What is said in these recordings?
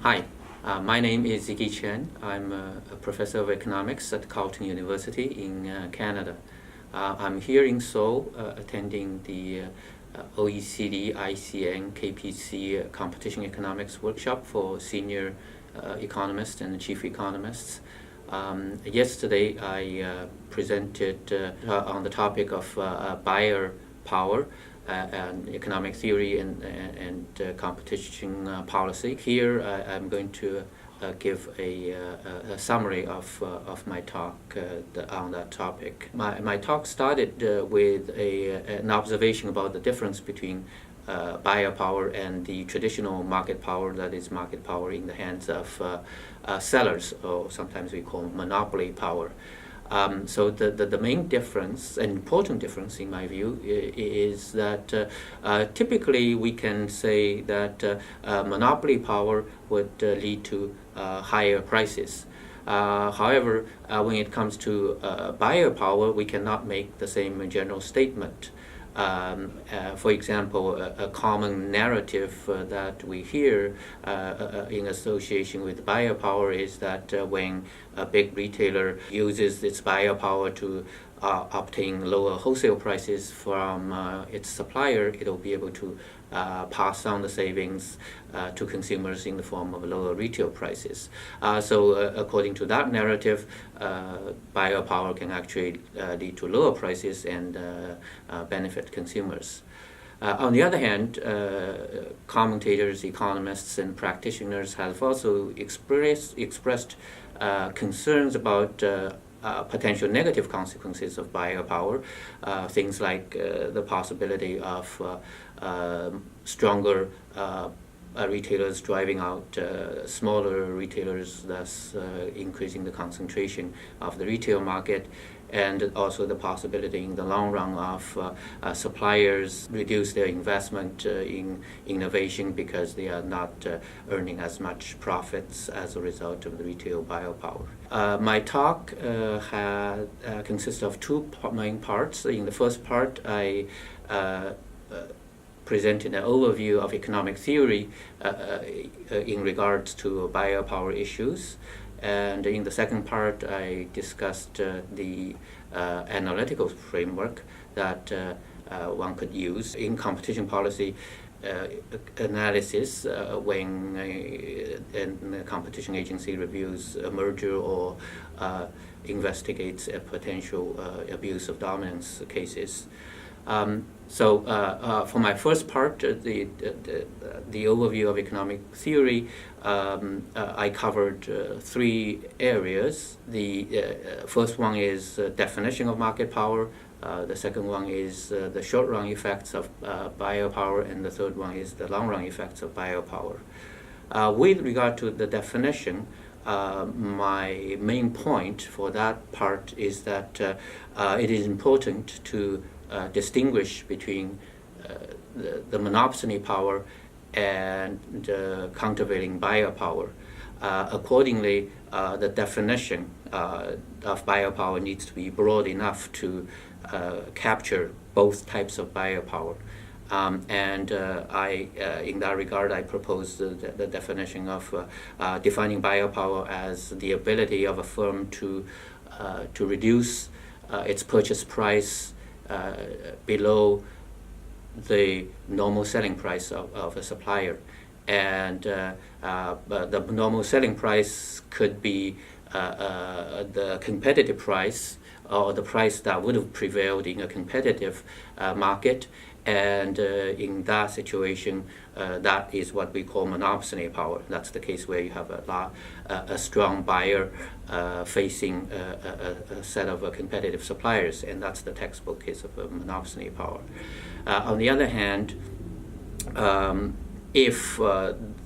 Hi, my name is Zhiqi Chen. I'm a professor of economics at Carleton University in Canada. I'm here in Seoul attending the OECD, ICN, KPC Competition Economics workshop for senior economists and chief economists. Yesterday I presented on the topic of buyer power and economic theory and competition policy. Here I'm going to give a summary of my talk on that topic. My talk started with an observation about the difference between buyer power and the traditional market power, that is market power in the hands of sellers, or sometimes we call monopoly power. So the main difference, an important difference in my view, is that typically we can say that monopoly power would lead to higher prices. However, when it comes to buyer power, we cannot make the same general statement. For example, a common narrative that we hear in association with buyer power is that when a big retailer uses its buyer power to obtain lower wholesale prices from its supplier, it will be able to pass on the savings to consumers in the form of lower retail prices. So according to that narrative, buyer power can actually lead to lower prices and benefit consumers. On the other hand, commentators, economists, and practitioners have also expressed concerns about potential negative consequences of buyer power, things like the possibility of stronger retailers driving out smaller retailers, thus increasing the concentration of the retail market, and also the possibility in the long run of suppliers reduce their investment in innovation because they are not earning as much profits as a result of the retail buyer power. My talk consists of two main parts. In the first part, I presented an overview of economic theory in regards to buyer power issues. And in the second part, I discussed the analytical framework that one could use in competition policy analysis when a competition agency reviews a merger or investigates a potential abuse of dominance cases. So for my first part, the overview of economic theory, I covered three areas. The first one is definition of market power. The second one is the short-run effects of buyer power, and the third one is the long-run effects of buyer power. With regard to the definition, my main point for that part is that it is important to distinguish between the monopsony power and countervailing buyer power. Accordingly, the definition of buyer power needs to be broad enough to capture both types of buyer power. And in that regard, I propose the definition of defining buyer power as the ability of a firm to reduce its purchase price below the normal selling price of a supplier. And the normal selling price could be the competitive price, or the price that would have prevailed in a competitive market. And in that situation, that is what we call monopsony power. That's the case where you have a strong buyer facing a set of competitive suppliers, and that's the textbook case of monopsony power. On the other hand, if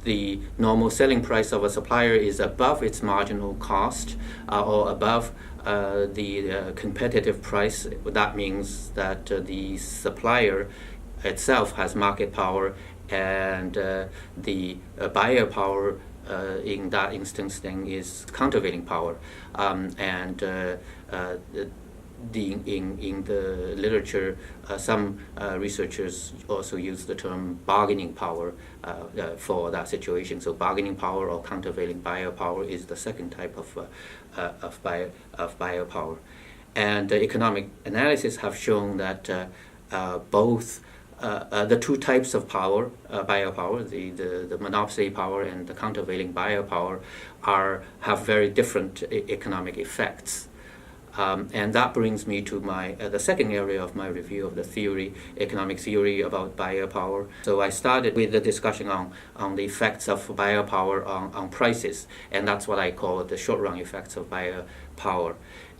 the normal selling price of a supplier is above its marginal cost or above the competitive price, that means that the supplier itself has market power, and the buyer power in that instance then is countervailing power. And in the literature, some researchers also use the term bargaining power for that situation. So bargaining power or countervailing buyer power is the second type of buyer power. And economic analysis have shown that both the two types of power, buyer power, the monopsony power and the countervailing buyer power, have very different economic effects. And that brings me to the second area of my review of the theory, economic theory about buyer power. So I started with the discussion on the effects of buyer power on prices, and that's what I call the short-run effects of buyer power.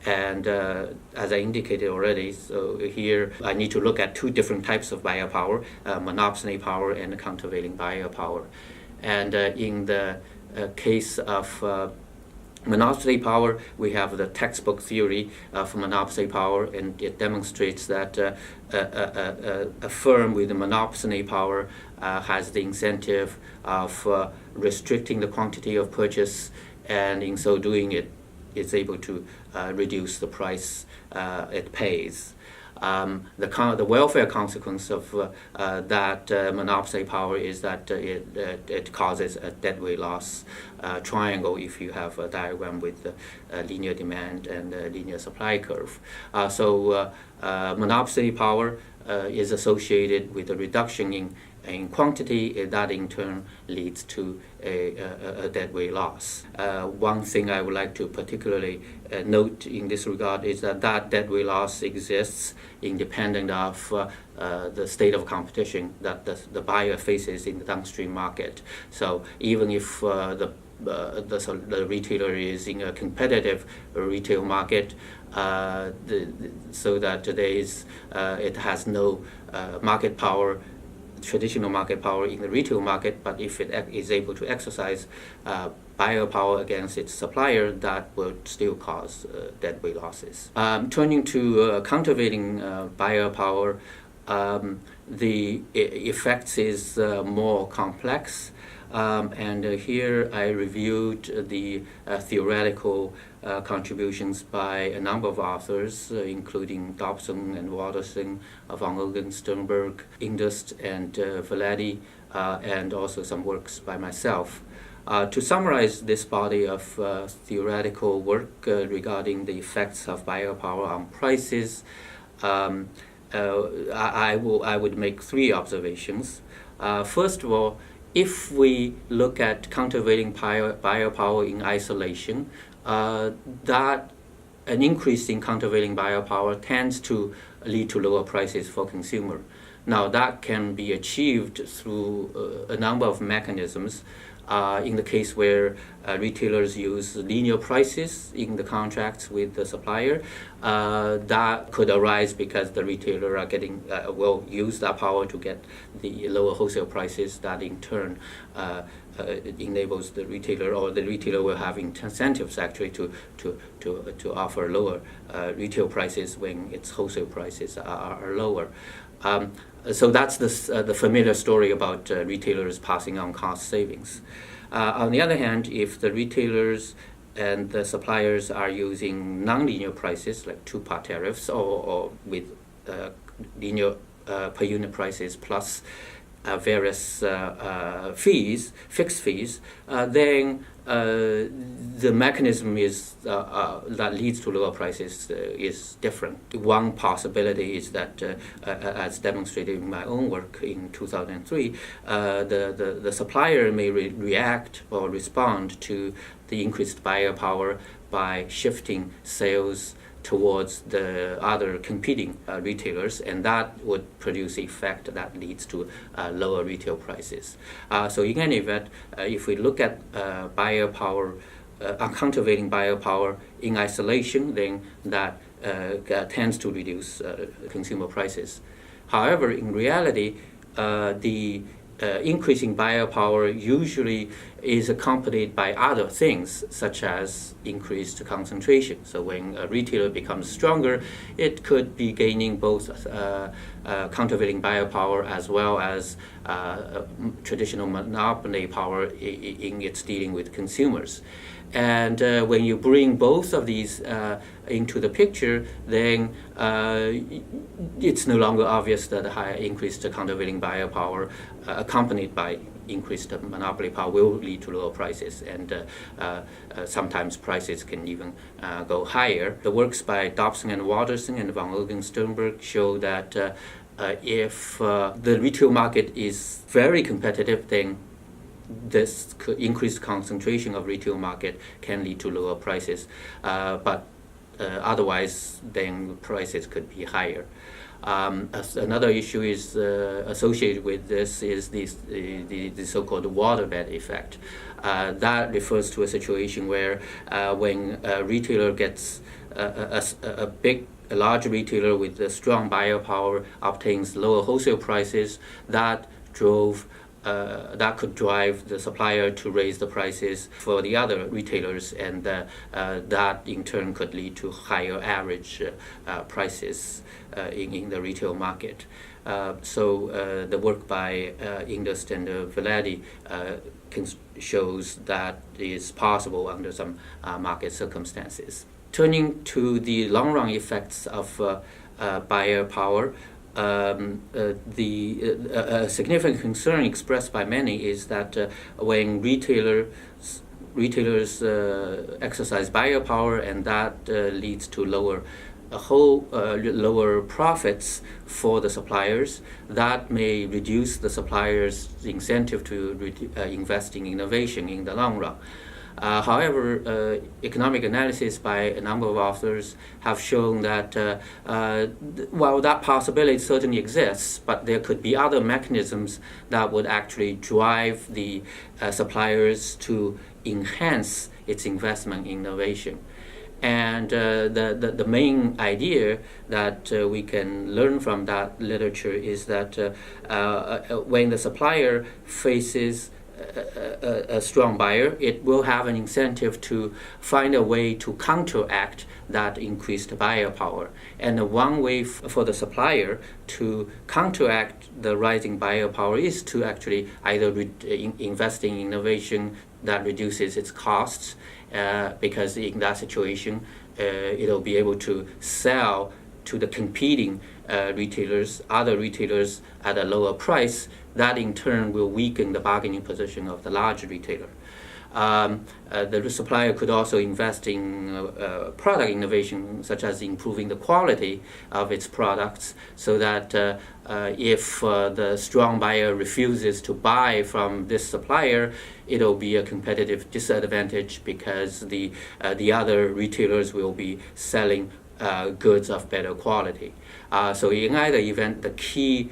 And as I indicated already, so here I need to look at two different types of buyer power, monopsony power and countervailing buyer power. And in the case of monopsony power, we have the textbook theory of monopsony power, and it demonstrates that a firm with a monopsony power has the incentive of restricting the quantity of purchase, and in so doing it's able to reduce the price it pays. The welfare consequence of that monopsony power is that it causes a deadweight loss triangle if you have a diagram with linear demand and linear supply curve. So monopsony power is associated with a reduction in quantity, that in turn leads to a deadweight loss. One thing I would like to particularly note in this regard is that deadweight loss exists independent of the state of competition that the buyer faces in the downstream market. So even if the retailer is in a competitive retail market, so that it has no market power, traditional market power in the retail market, but if it is able to exercise buyer power against its supplier, that will still cause deadweight losses. Turning to countervailing buyer power, the effects is more complex. And here I reviewed the theoretical contributions by a number of authors, including Dobson and Watterson, Van Ogen, Sternberg, Indust, and Valletti, and also some works by myself. To summarize this body of theoretical work regarding the effects of buyer power on prices, I would make three observations. First of all, if we look at countervailing buyer power in isolation, that an increase in countervailing buyer power tends to lead to lower prices for consumer. Now that can be achieved through a number of mechanisms. In the case where retailers use linear prices in the contracts with the supplier, that could arise because the retailer will use that power to get the lower wholesale prices. That in turn enables the retailer, or the retailer will have incentives actually to offer lower retail prices when its wholesale prices are lower. So that's the familiar story about retailers passing on cost savings. On the other hand, if the retailers and the suppliers are using non-linear prices like two-part tariffs or with linear per unit prices plus various fixed fees, then the mechanism that leads to lower prices is different. One possibility is that, as demonstrated in my own work in 2003, the supplier may react or respond to the increased buyer power by shifting sales towards the other competing retailers, and that would produce an effect that leads to lower retail prices. So in any event, if we look at buyer power, countervailing buyer power in isolation, then that tends to reduce consumer prices. However, in reality, the increasing buyer power usually is accompanied by other things, such as increased concentration. So when a retailer becomes stronger, it could be gaining both countervailing buyer power as well as traditional monopoly power in its dealing with consumers. And when you bring both of these into the picture, then it's no longer obvious that high increased countervailing buyer power accompanied by increased monopoly power will lead to lower prices, and sometimes prices can even go higher. The works by Dobson and Watterson and Van Ogen Sternberg show that if the retail market is very competitive, then this increased concentration of retail market can lead to lower prices, but otherwise then prices could be higher. Another issue is associated with this is the so-called waterbed effect. That refers to a situation where when a retailer gets a large retailer with a strong buyer power obtains lower wholesale prices, that could drive the supplier to raise the prices for the other retailers, and that in turn could lead to higher average prices in the retail market. So the work by Indust and Valadi shows that is possible under some market circumstances. Turning to the long-run effects of buyer power, the significant concern expressed by many is that when retailers exercise buyer power, and that leads to lower profits for the suppliers, that may reduce the suppliers' incentive to invest in innovation in the long run. However, economic analysis by a number of authors have shown that while that possibility certainly exists, but there could be other mechanisms that would actually drive the suppliers to enhance its investment in innovation. And the main idea that we can learn from that literature is that when the supplier faces a strong buyer, it will have an incentive to find a way to counteract that increased buyer power. And one way for the supplier to counteract the rising buyer power is to actually either invest in innovation that reduces its costs, because in that situation it'll be able to sell to the competing other retailers at a lower price. That in turn will weaken the bargaining position of the large retailer. The supplier could also invest in product innovation, such as improving the quality of its products, so that if the strong buyer refuses to buy from this supplier, it'll be a competitive disadvantage because the other retailers will be selling goods of better quality. So in either event, the key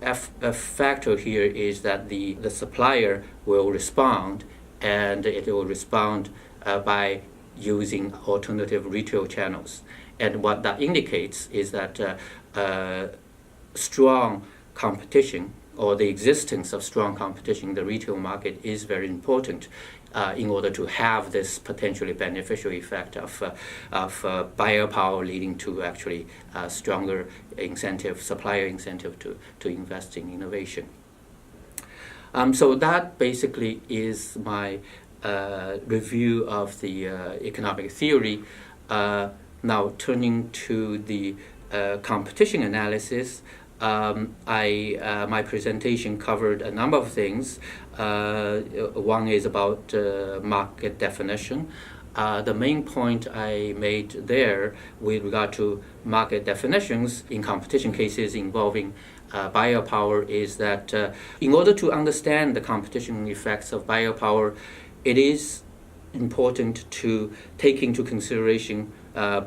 factor here is that the supplier will respond, and it will respond by using alternative retail channels. And what that indicates is that strong competition, or the existence of strong competition in the retail market, is very important in order to have this potentially beneficial effect of buyer power leading to actually stronger supplier incentive to invest in innovation. So that basically is my review of the economic theory. Now turning to the competition analysis, my presentation covered a number of things. One is about market definition. The main point I made there with regard to market definitions in competition cases involving buyer power is that in order to understand the competition effects of buyer power, it is important to take into consideration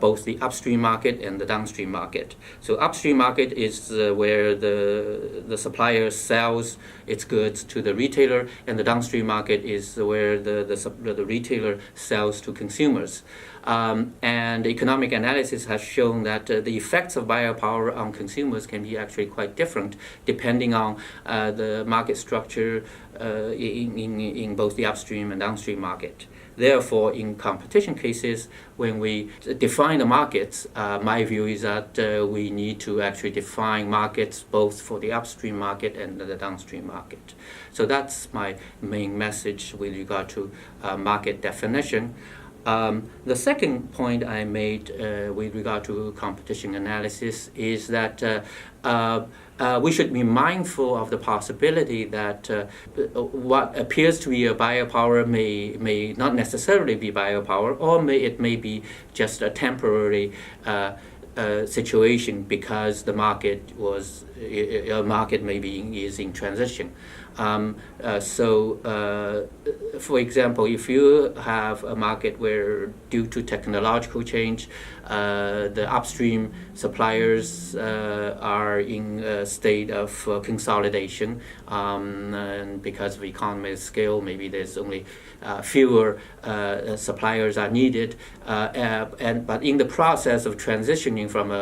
both the upstream market and the downstream market. So upstream market is where the supplier sells its goods to the retailer, and the downstream market is where the retailer sells to consumers. And economic analysis has shown that the effects of biopower on consumers can be actually quite different depending on the market structure in both the upstream and downstream market. Therefore, in competition cases, when we define the markets, my view is that we need to actually define markets both for the upstream market and the downstream market. So that's my main message with regard to market definition. The second point I made with regard to competition analysis is that we should be mindful of the possibility that what appears to be a biopower may not necessarily be biopower, or it may be just a temporary situation because the market maybe is in transition. For example, if you have a market where, due to technological change, the upstream suppliers are in a state of consolidation, and because of economy of scale, maybe there's only fewer suppliers are needed, but in the process of transitioning from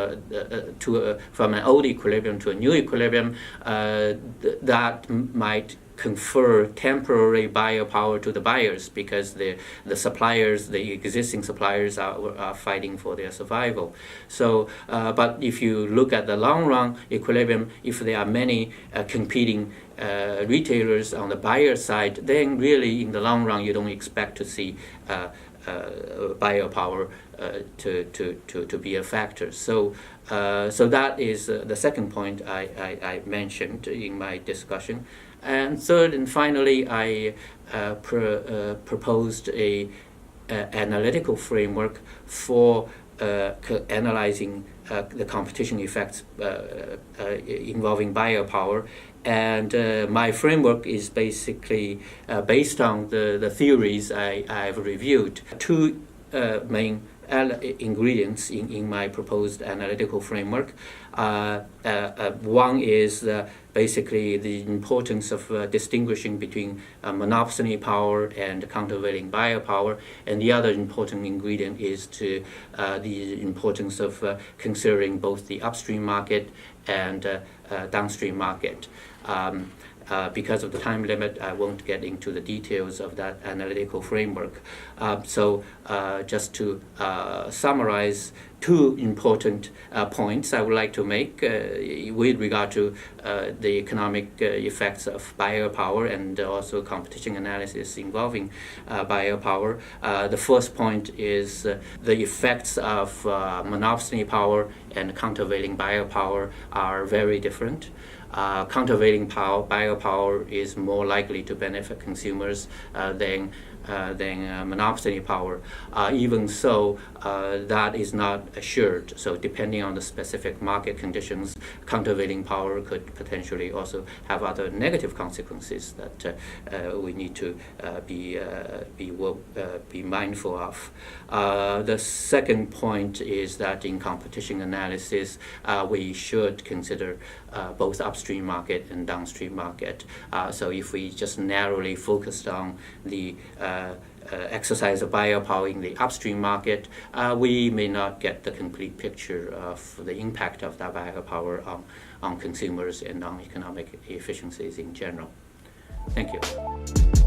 an old equilibrium to a new equilibrium, that might confer temporary biopower to the buyers because the existing suppliers are fighting for their survival. So, but if you look at the long run equilibrium, if there are many competing retailers on the buyer side, then really in the long run you don't expect to see biopower to be a factor. So that is the second point I mentioned in my discussion. And third and finally, I proposed a analytical framework for analyzing the competition effects involving biopower. And my framework is basically based on the theories I've reviewed. Two main ingredients in my proposed analytical framework. One is basically the importance of distinguishing between monopsony power and countervailing biopower, and the other important ingredient is the importance of considering both the upstream market and downstream market. Because of the time limit, I won't get into the details of that analytical framework. So just to summarize two important points I would like to make with regard to the economic effects of biopower and also competition analysis involving biopower. The first point is the effects of monopsony power and countervailing biopower are very different. Countervailing biopower is more likely to benefit consumers than monopsony power. Even so, that is not assured. So depending on the specific market conditions, countervailing power could potentially also have other negative consequences that we need to be mindful of. The second point is that in competition analysis, we should consider both upstream market and downstream market. So if we just narrowly focused on the exercise of biopower in the upstream market, we may not get the complete picture of the impact of that biopower on consumers and on economic efficiencies in general. Thank you.